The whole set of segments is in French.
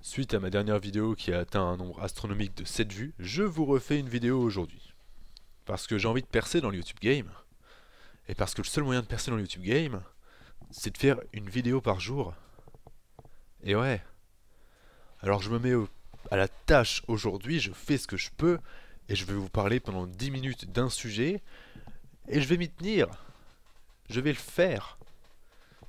Suite à ma dernière vidéo qui a atteint un nombre astronomique de 7 vues, je vous refais une vidéo aujourd'hui. Parce que j'ai envie de percer dans le YouTube Game, et parce que le seul moyen de percer dans le YouTube Game, c'est de faire une vidéo par jour. Et ouais. Alors je me mets à la tâche aujourd'hui, je fais ce que je peux, et je vais vous parler pendant 10 minutes d'un sujet, et je vais m'y tenir. Je vais le faire.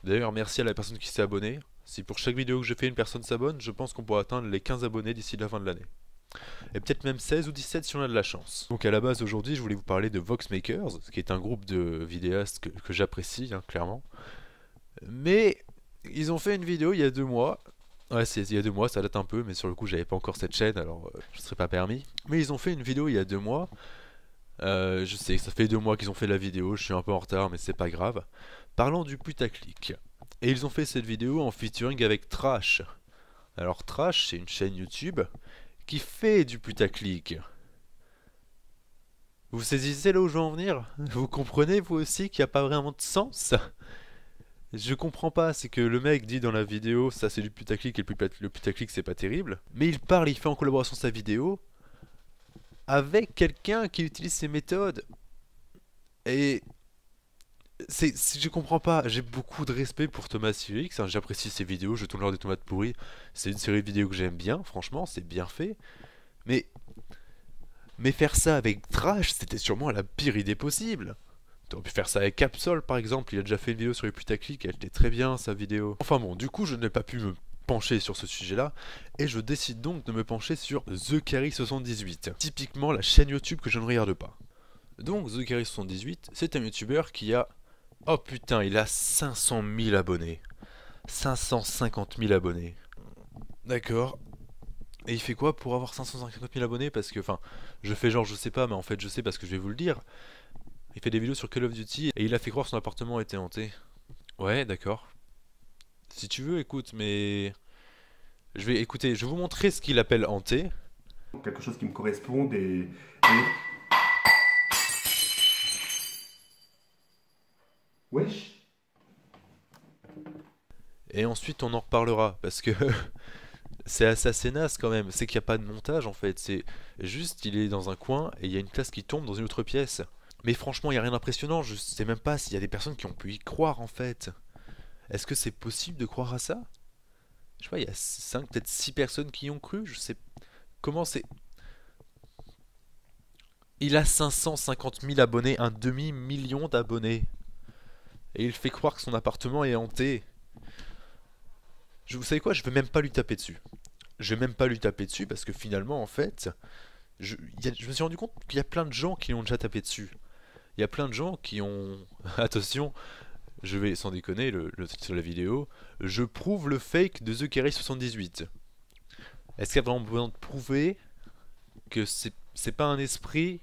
D'ailleurs, merci à la personne qui s'est abonnée. Si pour chaque vidéo que je fais une personne s'abonne, je pense qu'on pourra atteindre les 15 abonnés d'ici la fin de l'année. Et peut-être même 16 ou 17 si on a de la chance. Donc à la base aujourd'hui je voulais vous parler de Voxmakers, qui est un groupe de vidéastes que j'apprécie, clairement. Mais ils ont fait une vidéo il y a 2 mois. Ouais, c'est il y a 2 mois, ça date un peu, mais sur le coup j'avais pas encore cette chaîne, alors je ne serais pas permis. Mais ils ont fait une vidéo il y a 2 mois. Je sais que ça fait 2 mois qu'ils ont fait la vidéo, je suis un peu en retard, mais c'est pas grave. Parlant du putaclic. Et ils ont fait cette vidéo en featuring avec Trash. Alors Trash, c'est une chaîne YouTube qui fait du putaclic. Vous saisissez là où je veux en venir? Vous comprenez vous aussi qu'il n'y a pas vraiment de sens? Je comprends pas, c'est que le mec dit dans la vidéo ça c'est du putaclic et le putaclic c'est pas terrible. Mais il parle, il fait en collaboration sa vidéo avec quelqu'un qui utilise ces méthodes. Et je comprends pas, j'ai beaucoup de respect pour Thomas Sirix, j'apprécie ses vidéos, je tourne l'heure des tomates pourries. C'est une série de vidéos que j'aime bien, franchement, c'est bien fait. Mais faire ça avec Trash, c'était sûrement la pire idée possible. T'aurais pu faire ça avec Capsol par exemple, il a déjà fait une vidéo sur les putaclic, elle était très bien sa vidéo. Enfin bon, du coup je n'ai pas pu me pencher sur ce sujet-là, et je décide donc de me pencher sur TheCarry78, typiquement la chaîne YouTube que je ne regarde pas. Donc TheCarry78, c'est un youtubeur qui a... Oh putain, il a 500 000 abonnés. 550 000 abonnés. D'accord. Et il fait quoi pour avoir 550 000 abonnés? Parce que, enfin, je fais genre je sais pas, mais en fait je sais parce que je vais vous le dire. Il fait des vidéos sur Call of Duty et il a fait croire que son appartement était hanté. Ouais, d'accord. Si tu veux, écoute, mais... je vais vous montrer ce qu'il appelle hanté. Quelque chose qui me corresponde et... Wesh. Et ensuite on en reparlera, parce que... c'est assez naze quand même, c'est qu'il n'y a pas de montage en fait, c'est juste il est dans un coin et il y a une tasse qui tombe dans une autre pièce. Mais franchement, il n'y a rien d'impressionnant, je sais même pas s'il y a des personnes qui ont pu y croire en fait. Est-ce que c'est possible de croire à ça? Je sais pas, il y a 5, peut-être 6 personnes qui y ont cru, je sais... Comment c'est... Il a 550 000 abonnés, un demi-million d'abonnés. Et il fait croire que son appartement est hanté. Vous savez quoi, je vais même pas lui taper dessus. Je vais même pas lui taper dessus parce que finalement, en fait, je me suis rendu compte qu'il y a plein de gens qui l'ont déjà tapé dessus. Il y a plein de gens qui ont... Attention, je vais, sans déconner, le titre de la vidéo, je prouve le fake de TheCarry78. Est-ce qu'il y a vraiment besoin de prouver que c'est pas un esprit?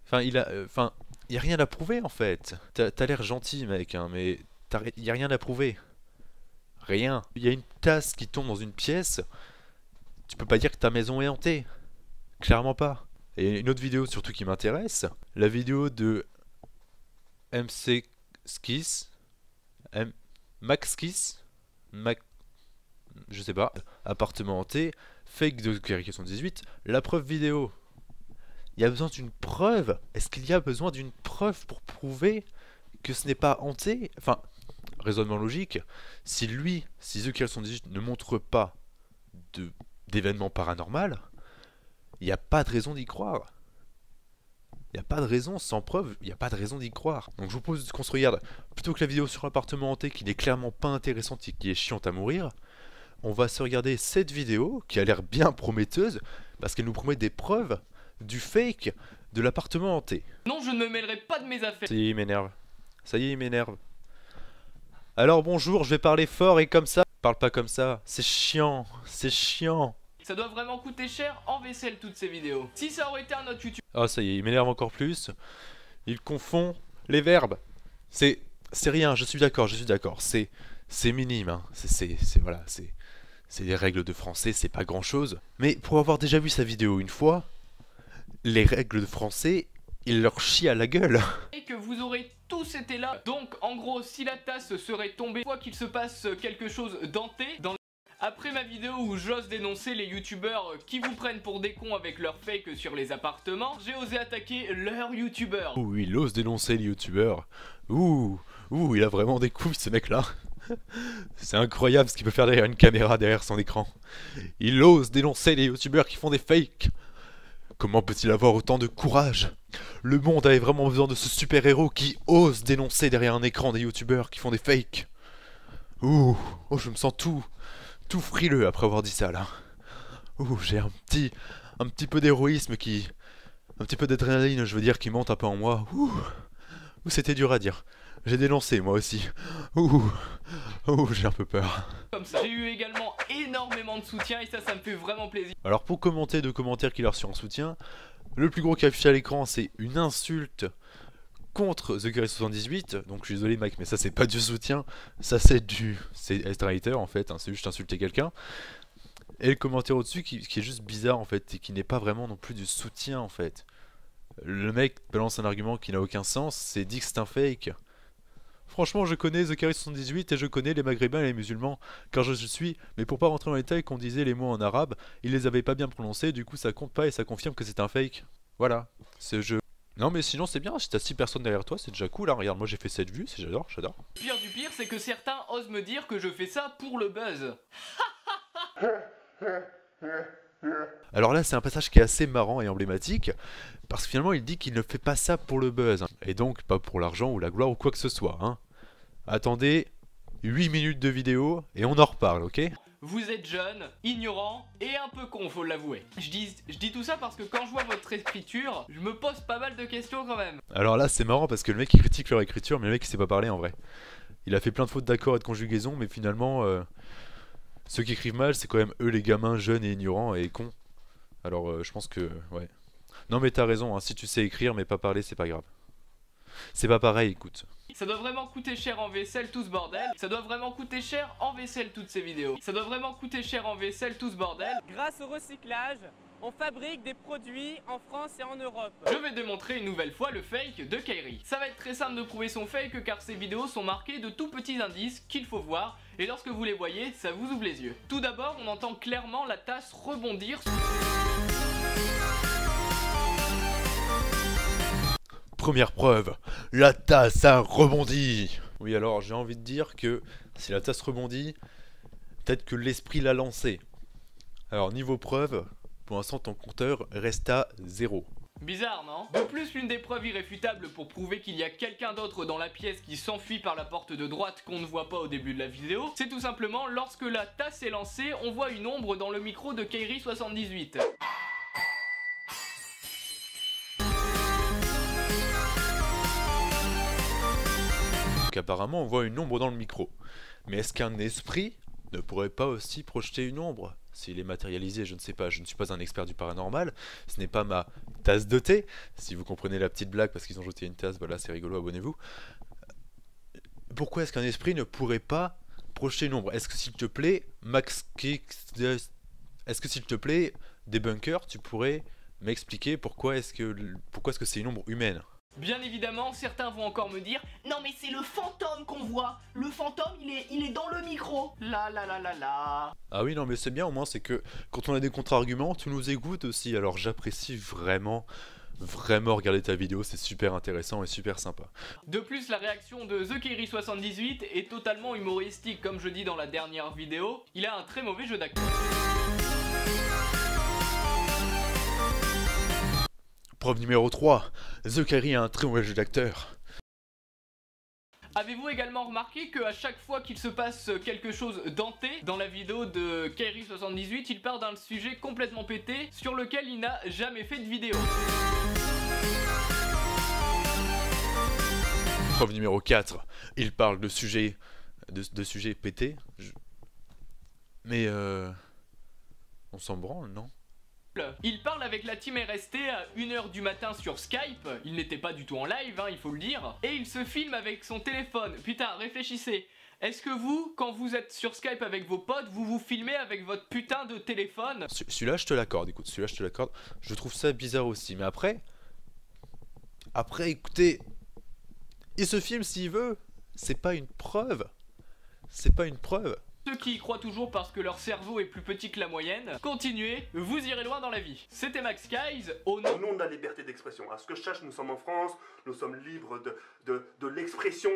Enfin, il y a rien à prouver en fait. T'as l'air gentil, mec, hein, mais il y a rien à prouver. Rien. Il y a une tasse qui tombe dans une pièce. Tu peux pas dire que ta maison est hantée. Clairement pas. Et une autre vidéo surtout qui m'intéresse, la vidéo de MC Skis, Max Skis, je sais pas, appartement hanté, fake de Carication 18, la preuve vidéo. Il y a besoin d'une preuve. Est-ce qu'il y a besoin d'une preuve pour prouver que ce n'est pas hanté? Enfin, raisonnement logique, si The Carication 18 ne montre pas d'événements paranormal, il n'y a pas de raison d'y croire. Il n'y a pas de raison, sans preuve, il n'y a pas de raison d'y croire. Donc je vous propose qu'on se regarde, plutôt que la vidéo sur l'appartement hanté qui n'est clairement pas intéressante et qui est chiante à mourir, on va se regarder cette vidéo qui a l'air bien prometteuse, parce qu'elle nous promet des preuves du fake de l'appartement hanté. Non, je ne me mêlerai pas de mes affaires. Ça y est, il m'énerve. Ça y est, il m'énerve. Alors bonjour, je vais parler fort et comme ça. Parle pas comme ça, c'est chiant, c'est chiant. Ça doit vraiment coûter cher en vaisselle toutes ces vidéos. Si ça aurait été un autre YouTube... Oh ça y est, il m'énerve encore plus. Il confond les verbes. C'est rien, je suis d'accord, c'est minime, hein. Voilà, c'est des règles de français, c'est pas grand chose. Mais pour avoir déjà vu sa vidéo une fois, les règles de français, il leur chie à la gueule. Et que vous aurez tous été là. Donc en gros, si la tasse serait tombée, fois qu'il se passe quelque chose d'hanté, dans... Après ma vidéo où j'ose dénoncer les youtubeurs qui vous prennent pour des cons avec leurs fakes sur les appartements, j'ai osé attaquer leur youtubeur. Ouh, il ose dénoncer les youtubeurs. Ouh, il a vraiment des couilles ce mec là. C'est incroyable ce qu'il peut faire derrière une caméra, derrière son écran. Il ose dénoncer les youtubeurs qui font des fakes. Comment peut-il avoir autant de courage? Le monde avait vraiment besoin de ce super-héros qui ose dénoncer derrière un écran des youtubeurs qui font des fakes. Ouh, oh je me sens tout frileux après avoir dit ça là. Ouh, j'ai un petit peu d'héroïsme un petit peu d'adrénaline, je veux dire, qui monte un peu en moi. Ouh, c'était dur à dire. J'ai dénoncé moi aussi. Ouh, j'ai un peu peur. Comme ça, j'ai eu également énormément de soutien et ça me fait vraiment plaisir. Alors pour commenter 2 commentaires qu'il a reçus en soutien, le plus gros qui affiche à l'écran c'est une insulte contre TheCurry78, donc je suis désolé Mike mais ça c'est pas du soutien, ça c'est être hater en fait, hein, c'est juste insulter quelqu'un. Et le commentaire au-dessus qui est juste bizarre en fait, et qui n'est pas vraiment non plus du soutien en fait. Le mec balance un argument qui n'a aucun sens, c'est dit que c'est un fake. Franchement, je connais TheCurry78 et je connais les maghrébins et les musulmans, car je suis, mais pour pas rentrer dans les détails qu'on disait les mots en arabe, il les avait pas bien prononcés, du coup ça compte pas et ça confirme que c'est un fake. Voilà, ce jeu. Non mais sinon c'est bien, si t'as 6 personnes derrière toi, c'est déjà cool, hein. Regarde, moi j'ai fait 7 vues, j'adore. Le pire du pire, c'est que certains osent me dire que je fais ça pour le buzz. Alors là c'est un passage qui est assez marrant et emblématique, parce que finalement il dit qu'il ne fait pas ça pour le buzz, hein, et donc pas pour l'argent ou la gloire ou quoi que ce soit, hein. Attendez 8 minutes de vidéo et on en reparle, ok? Vous êtes jeune, ignorant et un peu con, faut l'avouer. Je dis tout ça parce que quand je vois votre écriture, je me pose pas mal de questions quand même. Alors là c'est marrant parce que le mec il critique leur écriture, mais le mec il sait pas parler en vrai. Il a fait plein de fautes d'accord et de conjugaison, mais finalement ceux qui écrivent mal c'est quand même eux les gamins jeunes et ignorants et cons. Alors je pense que ouais. Non mais t'as raison, hein, si tu sais écrire mais pas parler c'est pas grave. C'est pas pareil, écoute. Ça doit vraiment coûter cher en vaisselle tout ce bordel. Ça doit vraiment coûter cher en vaisselle toutes ces vidéos. Ça doit vraiment coûter cher en vaisselle tout ce bordel. Grâce au recyclage, on fabrique des produits en France et en Europe. Je vais démontrer une nouvelle fois le fake de Kairi. Ça va être très simple de prouver son fake car ces vidéos sont marquées de tout petits indices qu'il faut voir. Et lorsque vous les voyez, ça vous ouvre les yeux. Tout d'abord, on entend clairement la tasse rebondir. Première preuve, la tasse a rebondi. Oui alors j'ai envie de dire que si la tasse rebondit, peut-être que l'esprit l'a lancé. Alors niveau preuve, pour l'instant ton compteur reste à 0. Bizarre, non? De plus, l'une des preuves irréfutables pour prouver qu'il y a quelqu'un d'autre dans la pièce qui s'enfuit par la porte de droite qu'on ne voit pas au début de la vidéo, c'est tout simplement lorsque la tasse est lancée, on voit une ombre dans le micro de Kairi78. Donc apparemment on voit une ombre dans le micro. Mais est-ce qu'un esprit ne pourrait pas aussi projeter une ombre? S'il est matérialisé, je ne sais pas, je ne suis pas un expert du paranormal, ce n'est pas ma tasse de thé, si vous comprenez la petite blague parce qu'ils ont jeté une tasse, voilà c'est rigolo, abonnez-vous. Pourquoi est-ce qu'un esprit ne pourrait pas projeter une ombre? Est-ce que s'il te plaît, est-ce que s'il te plaît, Debunker, tu pourrais m'expliquer pourquoi est-ce que c'est une ombre humaine? Bien évidemment, certains vont encore me dire « Non mais c'est le fantôme qu'on voit. Le fantôme, il est dans le micro. La la la la la. » Ah oui, non mais c'est bien au moins, c'est que quand on a des contre-arguments, tu nous écoutes aussi. Alors j'apprécie vraiment regarder ta vidéo, c'est super intéressant et super sympa. De plus, la réaction de TheKairi78 est totalement humoristique. Comme je dis dans la dernière vidéo, il a un très mauvais jeu d'acteur. Preuve numéro 3, TheKairi a un très mauvais jeu d'acteur. Avez-vous également remarqué qu'à chaque fois qu'il se passe quelque chose d'anté, dans la vidéo de Kairi78, il part d'un sujet complètement pété sur lequel il n'a jamais fait de vidéo. Preuve numéro 4, il parle de sujets pétés. Mais on s'en branle, non? Il parle avec la team RST à 1h du matin sur Skype, il n'était pas du tout en live, hein, il faut le dire, et il se filme avec son téléphone. Putain, réfléchissez, est-ce que vous, quand vous êtes sur Skype avec vos potes, vous vous filmez avec votre putain de téléphone? Celui-là, je te l'accorde, écoute, celui-là, je te l'accorde. Je trouve ça bizarre aussi, mais après, écoutez, il se filme s'il veut, c'est pas une preuve. C'est pas une preuve. Ceux qui y croient toujours parce que leur cerveau est plus petit que la moyenne, continuez, vous irez loin dans la vie. C'était Max Skies, au nom... Au nom de la liberté d'expression. À ce que je sache, nous sommes en France, nous sommes libres de l'expression,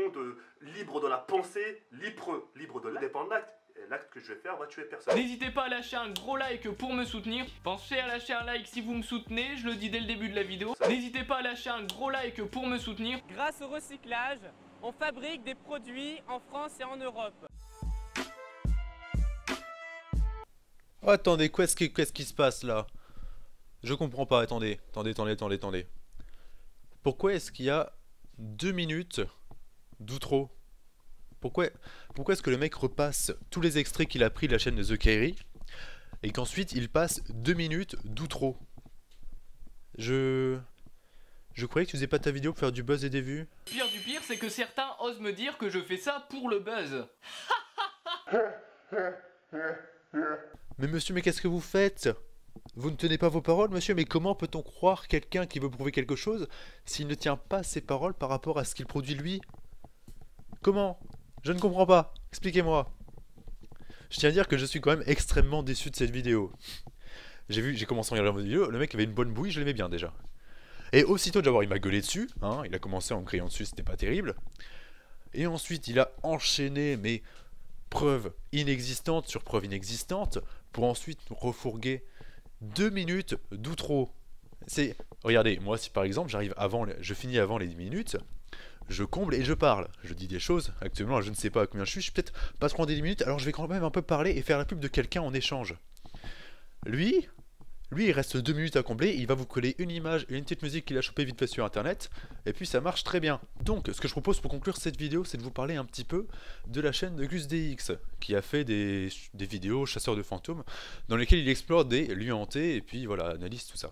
libres de la pensée, libres de l'acte. Dépend de l'acte. Et l'acte que je vais faire va tuer personne. N'hésitez pas à lâcher un gros like pour me soutenir. Pensez à lâcher un like si vous me soutenez, je le dis dès le début de la vidéo. N'hésitez pas à lâcher un gros like pour me soutenir. Grâce au recyclage, on fabrique des produits en France et en Europe. Oh, attendez, qu'est-ce qui se passe là? Je comprends pas, attendez. Pourquoi est-ce qu'il y a 2 minutes d'outro? Pourquoi est-ce que le mec repasse tous les extraits qu'il a pris de la chaîne de The Kairi et qu'ensuite il passe 2 minutes d'outro? Je croyais que tu faisais pas ta vidéo pour faire du buzz et des vues. Le pire du pire, c'est que certains osent me dire que je fais ça pour le buzz. Mais monsieur, mais qu'est-ce que vous faites? Vous ne tenez pas vos paroles, monsieur? Mais comment peut-on croire quelqu'un qui veut prouver quelque chose s'il ne tient pas ses paroles par rapport à ce qu'il produit lui? Comment? Je ne comprends pas. Expliquez-moi. Je tiens à dire que je suis quand même extrêmement déçu de cette vidéo. J'ai commencé à regarder votre vidéo, le mec avait une bonne bouille, je l'aimais bien déjà. Et aussitôt d'abord il m'a gueulé dessus, hein, il a commencé en me criant dessus, c'était pas terrible. Et ensuite il a enchaîné mes preuves inexistantes sur preuves inexistantes pour ensuite refourguer 2 minutes d'outro. C'est, regardez, moi si par exemple je finis avant les 10 minutes, je comble et je parle. Je dis des choses, actuellement je ne sais pas à combien je suis peut-être pas trop des 10 minutes, alors je vais quand même un peu parler et faire la pub de quelqu'un en échange. Lui, il reste 2 minutes à combler, il va vous coller une image et une petite musique qu'il a chopé vite fait sur internet, et puis ça marche très bien. Donc, ce que je propose pour conclure cette vidéo, c'est de vous parler un petit peu de la chaîne de GusDX, qui a fait des vidéos chasseurs de fantômes, dans lesquelles il explore des lieux hantés, et puis voilà, analyse tout ça.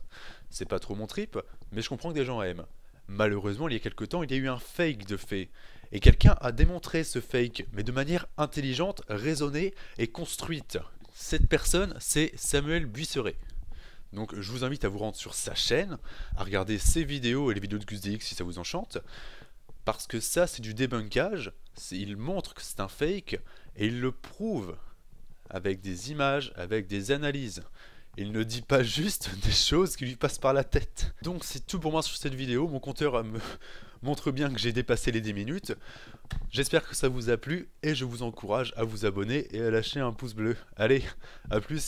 C'est pas trop mon trip, mais je comprends que des gens aiment. Malheureusement, il y a quelques temps, il y a eu un fake de fait, et quelqu'un a démontré ce fake, mais de manière intelligente, raisonnée et construite. Cette personne, c'est Samuel Buisseret. Donc je vous invite à vous rendre sur sa chaîne, à regarder ses vidéos et les vidéos de GusDX si ça vous enchante, parce que ça c'est du débunkage, il montre que c'est un fake, et il le prouve avec des images, avec des analyses. Il ne dit pas juste des choses qui lui passent par la tête. Donc c'est tout pour moi sur cette vidéo, mon compteur me montre bien que j'ai dépassé les 10 minutes. J'espère que ça vous a plu, et je vous encourage à vous abonner et à lâcher un pouce bleu. Allez, à plus.